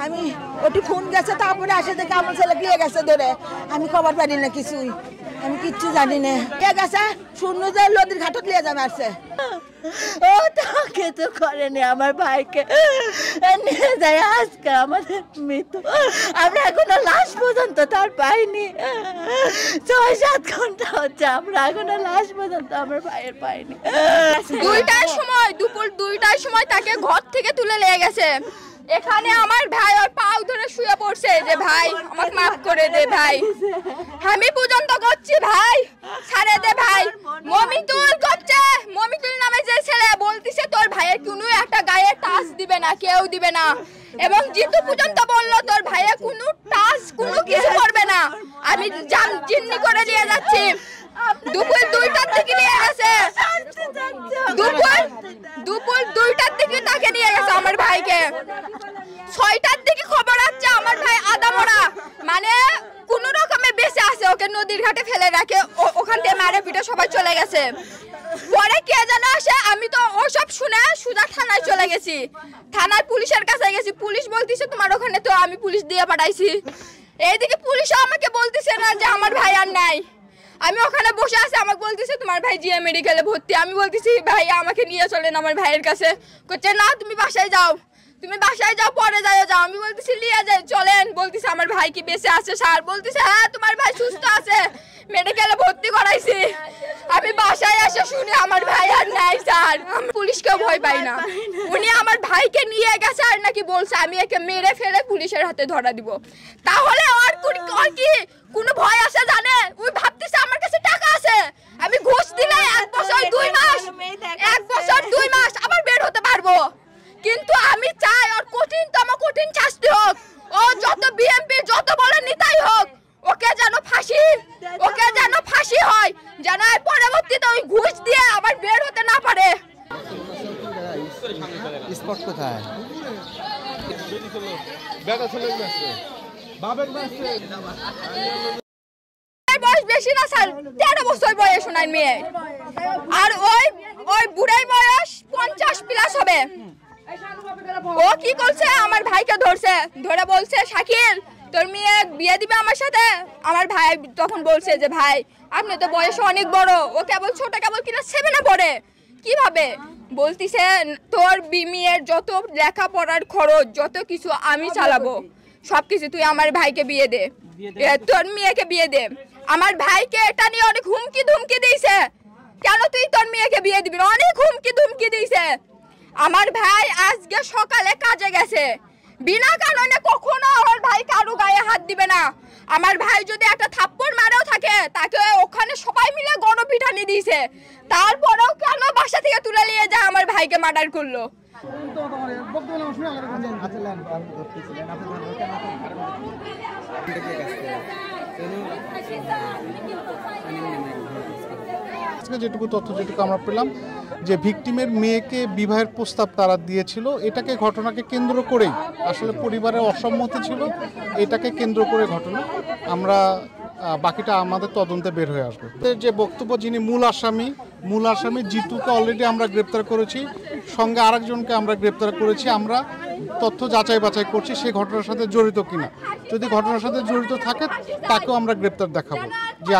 আমি ওটি ফোন গেছে তারপরে আসে দেখে আমার ছেলে গিয়ে গেছে ধরে আমি খবর পারি না কিছুই আমি কিচ্ছু জানি না কে গেছে শূন্য যে নদীর ঘাটত নিয়ে যাবে আসছে ও তাকে তো করেনি আমার ভাইকে নিয়ে যায় আজকে আমাদের মৃত্যু আমরা এখনো লাশ পর্যন্ত তার পাইনি ৬-৭ ঘন্টা হচ্ছে আমরা এখনো লাশ পর্যন্ত আমার ভাইয়ের পাইনি ২টার সময় দুপুর ২টার সময় তাকে ঘর থেকে তুলে নিয়ে গেছে এখানে আমার ভাই ওর পাও ধরে শুয়ে পড়ছে যে ভাই আমাকে মাফ করে দে ভাই আমি পর্যন্ত করছি ভাই ছাড়ে দে ভাই মমিতুল করছে মমিতুল নামে যে ছেলে বলতিছে তোর ভাইয়ের কোনো একটা গায়ে টাচ দিবে না কেউ দিবে না এবং জিতু পর্যন্ত বলল তোর ভাইয়ের কোনো টাচ কোনো কিছু করবে না আমি জিন্নি করে নিয়ে যাচ্ছি দুপুর ২টার দিকে নিয়ে গেছে দুপুর ২টার দিকে তাকে নিয়ে গেছে আমার ভাইকে ৬টার দিকে খবর আসছে আমার ভাই আদামরা মানে কোন রকমে বেঁচে আছে ওকে নদীর ঘাটে ফেলে রাখে ওখান থেকে মারে পিটে সবাই চলে গেছে পরে কে যেন আসে আমি তো ওসব শুনে সুজা থানায় চলে গেছি থানায় পুলিশের কাছে গেছি পুলিশ বলতিছে তোমার ওখানে তো আমি পুলিশ দিয়ে পাঠাইছি এইদিকে পুলিশও আমাকে বলতিছে না যে আমার ভাই আর নাই আমি ওখানে বসে আছি আমাকে বলতেছে তোমার ভাই জিএম মেডিকেলে ভর্তি আমি বলতেছি ভাই আমাকে নিয়ে চলেন আমার ভাইয়ের কাছে বলছে না তুমি বাসায় যাও পরে যাও আমি বলতেছি নিয়ে যাই চলেন বলতেছে আমার ভাই কি বেঁচে আছে স্যার বলতেছে হ্যাঁ তোমার ভাই সুস্থ আছে মেডিকেলে ভর্তি করাইছি আমি বাসায় এসে শুনি আমার ভাই আর নাই স্যার আমি পুলিশকে ভয় পাই না উনি আমার ভাইকে নিয়ে গেছে আর নাকি বলছে আমি একে মেরে ফেলে পুলিশের হাতে ধরা দিব তাহলে আর কি কোনো ভয় আছে জানে ওই ভাবতেছে আমার কাছে টাকা আছে আমি ঘুষ দিলে 1 বছর 2 মাস 1 বছর 2 মাস আবার বের হতে পারবো কিন্তু আমি চাই আর কঠিন শাস্তি হোক ও যত বিএমপি যত বলে নিতাই হোক ওকে যেন ফাঁসি হয় যেন পরবর্তীতে ওই ঘুষ দিয়ে আবার বের হতে না পারে স্পট কোথায় বয়স বেশি না স্যার 13 বছর বয়স ওনার মেয়ে আর ওই বুড়াই বয়স 50 প্লাস হবে ও কি করছে আমার ভাইকে ধরে বলছে শাকিল তোর মেয়ে বিয়ে দিবে আমার সাথে আমার ভাই তখন বলছে যে ভাই আপনি তো বয়স অনেক বড় ও কেবল ছোট কেবল কিনা 7-এ পড়ে কিভাবে বলতিছে তোর মেয়ের যত লেখাপড়ার খরচ যত কিছু আমি চালাবো সবকিছু তুই আমার ভাইকে বিয়ে দে তোর মেয়েকে বিয়ে দে আমার ভাইকে এটা নিয়ে অনেক হুমকি ধুমকি দিয়েছে কেন তুই তোর মেয়েকে বিয়ে দিবি অনেক হুমকি ধুমকি দিয়েছে আমার ভাই আজকে সকালে কাজে গেছে বিনা কারণে কখনো ওর ভাই কারো গায়ে হাত দিবে না আমার ভাই যদি একটা থাপ্পড় মারেও থাকে তাকে ওখানে সবাই মিলে গণপিটানি দিয়েছে তারপরেও কেন বাসা থেকে তুলে নিয়ে যায় আমার ভাইকে মার্ডার করলো যেটুকু আমরা পেলাম যে ভিকটিমের মেয়েকে বিবাহের প্রস্তাব তারা দিয়েছিল এটাকে ঘটনাকে কেন্দ্র করেই আসলে পরিবারের অসম্মতি ছিল এটাকে কেন্দ্র করে ঘটনা আমরা বাকিটা আমাদের তদন্তে বের হয়ে আসবে যে বক্তব্য যিনি মূল আসামি জিতুকে অলরেডি আমরা গ্রেপ্তার করেছি সঙ্গে আরেকজনকে আমরা গ্রেপ্তার করেছি আমরা তথ্য যাচাই বাছাই করছি সেই ঘটনার সাথে জড়িত কিনা যদি ঘটনার সাথে জড়িত থাকে তাকেও আমরা গ্রেপ্তার দেখাবো যে